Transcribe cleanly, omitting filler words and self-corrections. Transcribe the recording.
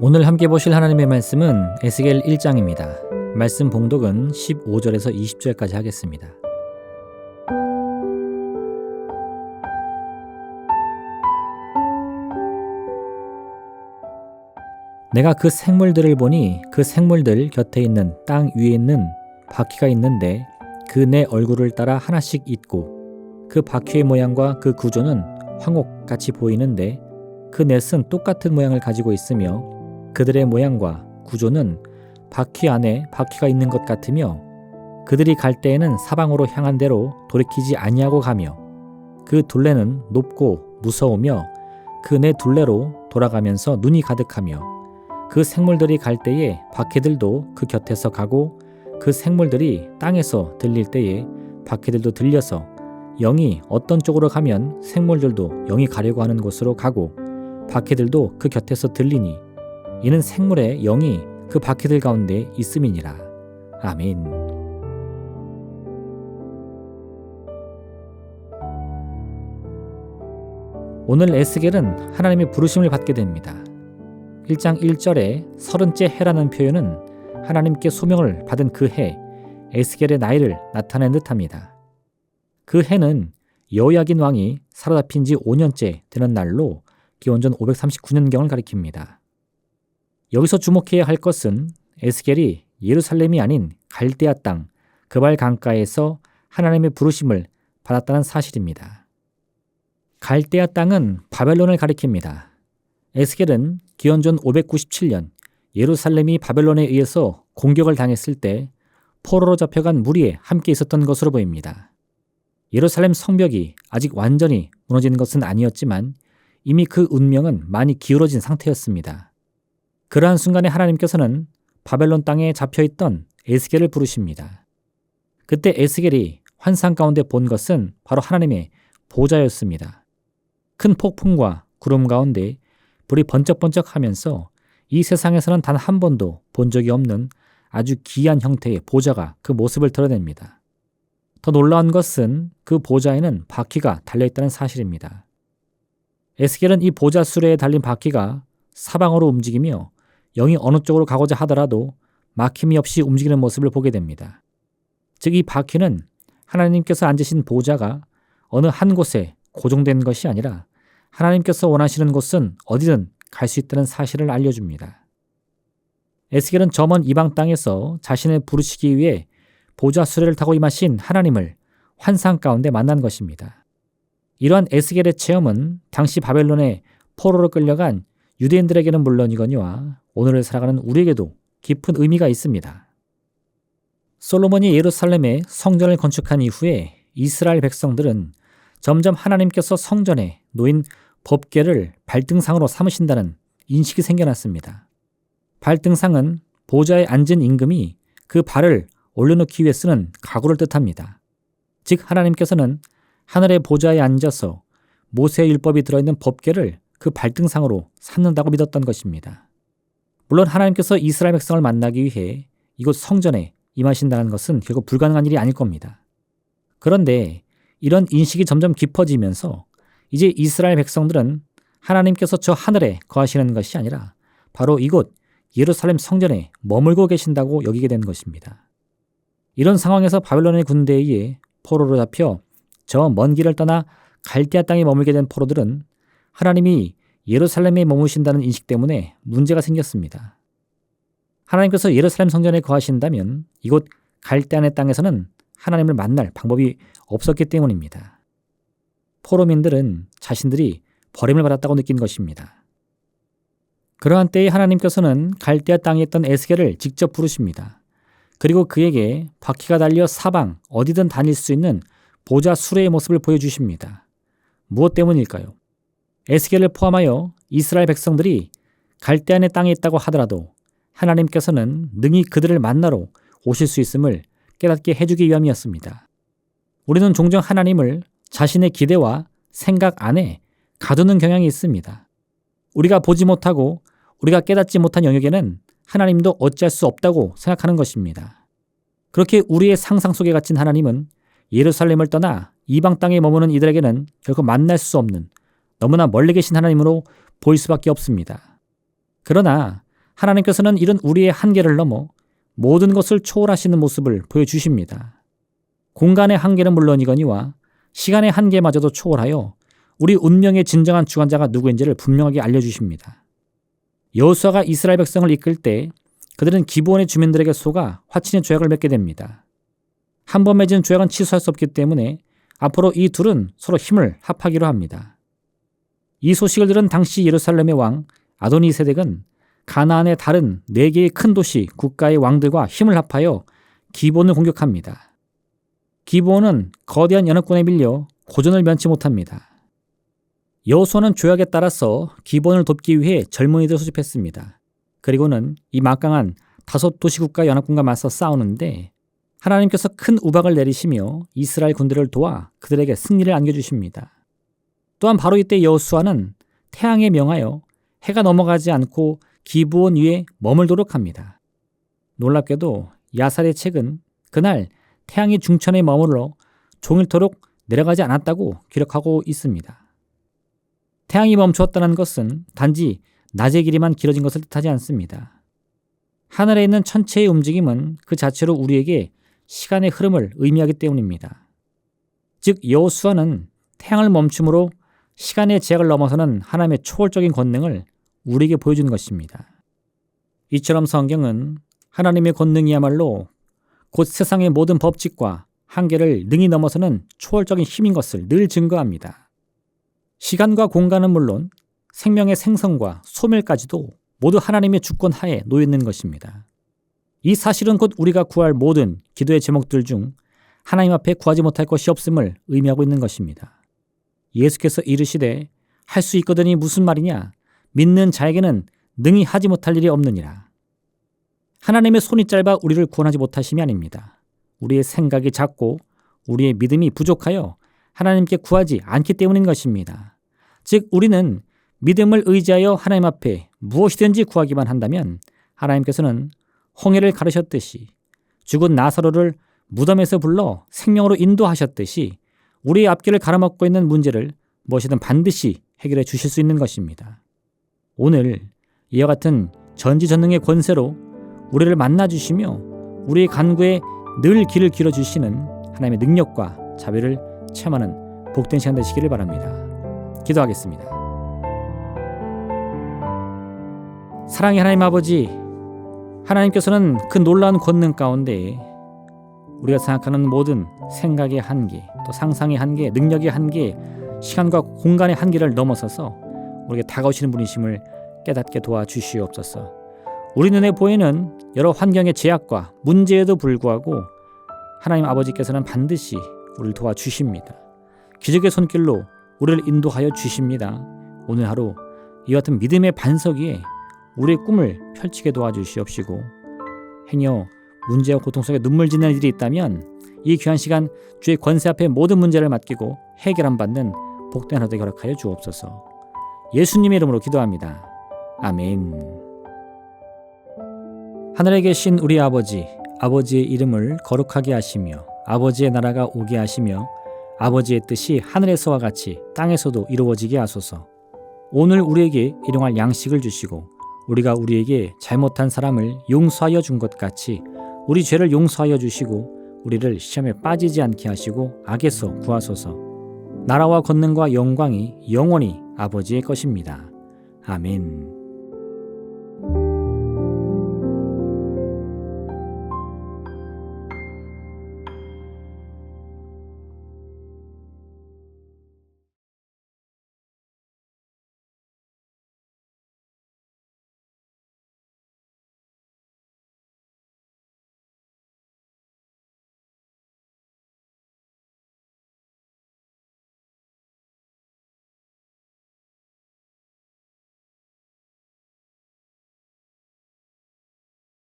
오늘 함께 보실 하나님의 말씀은 에스겔 1장입니다. 말씀 봉독은 15절에서 20절까지 하겠습니다. 내가 그 생물들을 보니 그 생물들 곁에 있는 땅 위에 있는 바퀴가 있는데 그 네 얼굴을 따라 하나씩 있고 그 바퀴의 모양과 그 구조는 황옥같이 보이는데 그 넷은 똑같은 모양을 가지고 있으며 그들의 모양과 구조는 바퀴 안에 바퀴가 있는 것 같으며 그들이 갈 때에는 사방으로 향한 대로 돌이키지 아니하고 가며 그 둘레는 높고 무서우며 그 네 둘레로 돌아가면서 눈이 가득하며 그 생물들이 갈 때에 바퀴들도 그 곁에서 가고 그 생물들이 땅에서 들릴 때에 바퀴들도 들려서 영이 어떤 쪽으로 가면 생물들도 영이 가려고 하는 곳으로 가고 바퀴들도 그 곁에서 들리니 이는 생물의 영이 그 바퀴들 가운데 있음이니라. 아멘. 오늘 에스겔은 하나님의 부르심을 받게 됩니다. 1장 1절에 30째 해라는 표현은 하나님께 소명을 받은 그 해, 에스겔의 나이를 나타낸 듯합니다. 그 해는 여호야긴 왕이 사로잡힌 지 5년째 되는 날로 기원전 539년경을 가리킵니다. 여기서 주목해야 할 것은 에스겔이 예루살렘이 아닌 갈대아 땅 그발 강가에서 하나님의 부르심을 받았다는 사실입니다. 갈대아 땅은 바벨론을 가리킵니다. 에스겔은 기원전 597년 예루살렘이 바벨론에 의해서 공격을 당했을 때 포로로 잡혀간 무리에 함께 있었던 것으로 보입니다. 예루살렘 성벽이 아직 완전히 무너진 것은 아니었지만 이미 그 운명은 많이 기울어진 상태였습니다. 그러한 순간에 하나님께서는 바벨론 땅에 잡혀있던 에스겔을 부르십니다. 그때 에스겔이 환상 가운데 본 것은 바로 하나님의 보좌였습니다. 큰 폭풍과 구름 가운데 불이 번쩍번쩍하면서 이 세상에서는 단 한 번도 본 적이 없는 아주 기이한 형태의 보좌가 그 모습을 드러냅니다. 더 놀라운 것은 그 보좌에는 바퀴가 달려있다는 사실입니다. 에스겔은 이 보좌 수레에 달린 바퀴가 사방으로 움직이며 영이 어느 쪽으로 가고자 하더라도 막힘이 없이 움직이는 모습을 보게 됩니다. 즉 이 바퀴는 하나님께서 앉으신 보좌가 어느 한 곳에 고정된 것이 아니라 하나님께서 원하시는 곳은 어디든 갈 수 있다는 사실을 알려줍니다. 에스겔은 저 먼 이방 땅에서 자신을 부르시기 위해 보좌 수레를 타고 임하신 하나님을 환상 가운데 만난 것입니다. 이러한 에스겔의 체험은 당시 바벨론에 포로로 끌려간 유대인들에게는 물론이거니와 오늘을 살아가는 우리에게도 깊은 의미가 있습니다. 솔로몬이 예루살렘에 성전을 건축한 이후에 이스라엘 백성들은 점점 하나님께서 성전에 놓인 법궤를 발등상으로 삼으신다는 인식이 생겨났습니다. 발등상은 보좌에 앉은 임금이 그 발을 올려놓기 위해 쓰는 가구를 뜻합니다. 즉 하나님께서는 하늘의 보좌에 앉아서 모세의 율법이 들어있는 법궤를 그 발등상으로 삼는다고 믿었던 것입니다. 물론 하나님께서 이스라엘 백성을 만나기 위해 이곳 성전에 임하신다는 것은 결국 불가능한 일이 아닐 겁니다. 그런데 이런 인식이 점점 깊어지면서 이제 이스라엘 백성들은 하나님께서 저 하늘에 거하시는 것이 아니라 바로 이곳 예루살렘 성전에 머물고 계신다고 여기게 된 것입니다. 이런 상황에서 바벨론의 군대에 의해 포로로 잡혀 저 먼 길을 떠나 갈대아 땅에 머물게 된 포로들은 하나님이 예루살렘에 머무신다는 인식 때문에 문제가 생겼습니다. 하나님께서 예루살렘 성전에 거하신다면 이곳 갈대아의 땅에서는 하나님을 만날 방법이 없었기 때문입니다. 포로민들은 자신들이 버림을 받았다고 느낀 것입니다. 그러한 때에 하나님께서는 갈대아 땅에 있던 에스겔을 직접 부르십니다. 그리고 그에게 바퀴가 달려 사방 어디든 다닐 수 있는 보좌 수레의 모습을 보여주십니다. 무엇 때문일까요? 에스겔을 포함하여 이스라엘 백성들이 갈대아의 땅에 있다고 하더라도 하나님께서는 능히 그들을 만나러 오실 수 있음을 깨닫게 해주기 위함이었습니다. 우리는 종종 하나님을 자신의 기대와 생각 안에 가두는 경향이 있습니다. 우리가 보지 못하고 우리가 깨닫지 못한 영역에는 하나님도 어찌할 수 없다고 생각하는 것입니다. 그렇게 우리의 상상 속에 갇힌 하나님은 예루살렘을 떠나 이방 땅에 머무는 이들에게는 결코 만날 수 없는 너무나 멀리 계신 하나님으로 보일 수밖에 없습니다. 그러나 하나님께서는 이런 우리의 한계를 넘어 모든 것을 초월하시는 모습을 보여주십니다. 공간의 한계는 물론이거니와 시간의 한계마저도 초월하여 우리 운명의 진정한 주관자가 누구인지를 분명하게 알려주십니다. 여호수아가 이스라엘 백성을 이끌 때 그들은 기브온의 주민들에게 속아 화친의 조약을 맺게 됩니다. 한 번 맺은 조약은 취소할 수 없기 때문에 앞으로 이 둘은 서로 힘을 합하기로 합니다. 이 소식을 들은 당시 예루살렘의 왕 아도니세덱은 가나안의 다른 4개의 큰 도시 국가의 왕들과 힘을 합하여 기브온을 공격합니다. 기브온은 거대한 연합군에 밀려 고전을 면치 못합니다. 여호수아는 조약에 따라서 기브온을 돕기 위해 젊은이들을 소집했습니다. 그리고는 이 막강한 5도시 국가 연합군과 맞서 싸우는데 하나님께서 큰 우박을 내리시며 이스라엘 군대를 도와 그들에게 승리를 안겨주십니다. 또한 바로 이때 여호수아는 태양에 명하여 해가 넘어가지 않고 기브온 위에 머물도록 합니다. 놀랍게도 야살의 책은 그날 태양이 중천에 머물러 종일토록 내려가지 않았다고 기록하고 있습니다. 태양이 멈추었다는 것은 단지 낮의 길이만 길어진 것을 뜻하지 않습니다. 하늘에 있는 천체의 움직임은 그 자체로 우리에게 시간의 흐름을 의미하기 때문입니다. 즉 여호수아는 태양을 멈춤으로 시간의 제약을 넘어서는 하나님의 초월적인 권능을 우리에게 보여준 것입니다. 이처럼 성경은 하나님의 권능이야말로 곧 세상의 모든 법칙과 한계를 능히 넘어서는 초월적인 힘인 것을 늘 증거합니다. 시간과 공간은 물론 생명의 생성과 소멸까지도 모두 하나님의 주권 하에 놓여 있는 것입니다. 이 사실은 곧 우리가 구할 모든 기도의 제목들 중 하나님 앞에 구하지 못할 것이 없음을 의미하고 있는 것입니다. 예수께서 이르시되 할 수 있거든이 무슨 말이냐? 믿는 자에게는 능히 하지 못할 일이 없느니라. 하나님의 손이 짧아 우리를 구원하지 못하심이 아닙니다. 우리의 생각이 작고 우리의 믿음이 부족하여 하나님께 구하지 않기 때문인 것입니다. 즉 우리는 믿음을 의지하여 하나님 앞에 무엇이든지 구하기만 한다면 하나님께서는 홍해를 가르셨듯이 죽은 나사로를 무덤에서 불러 생명으로 인도하셨듯이 우리의 앞길을 가로막고 있는 문제를 무엇이든 반드시 해결해 주실 수 있는 것입니다. 오늘 이와 같은 전지전능의 권세로 우리를 만나주시며 우리의 간구에 늘 길을 길어주시는 하나님의 능력과 자비를 체험하는 복된 시간 되시기를 바랍니다. 기도하겠습니다. 사랑의 하나님 아버지, 하나님께서는 그 놀라운 권능 가운데 우리가 생각하는 모든 생각의 한계, 또 상상의 한계, 능력의 한계, 시간과 공간의 한계를 넘어서서 우리에게 다가오시는 분이심을 깨닫게 도와주시옵소서. 우리 눈에 보이는 여러 환경의 제약과 문제에도 불구하고 하나님 아버지께서는 반드시 우리를 도와주십니다. 기적의 손길로 우리를 인도하여 주십니다. 오늘 하루 이 같은 믿음의 반석 위에 우리의 꿈을 펼치게 도와주시옵시고 행여 문제와 고통 속에 눈물 짓는 일이 있다면 이 귀한 시간 주의 권세 앞에 모든 문제를 맡기고 해결함 받는 복된 하루 되게 허락하여 주옵소서. 예수님의 이름으로 기도합니다. 아멘. 하늘에 계신 우리 아버지, 아버지의 이름을 거룩하게 하시며 아버지의 나라가 오게 하시며 아버지의 뜻이 하늘에서와 같이 땅에서도 이루어지게 하소서. 오늘 우리에게 일용할 양식을 주시고 우리가 우리에게 잘못한 사람을 용서하여 준 것 같이 우리 죄를 용서하여 주시고 우리를 시험에 빠지지 않게 하시고 악에서 구하소서. 나라와 권능과 영광이 영원히 아버지의 것입니다. 아멘.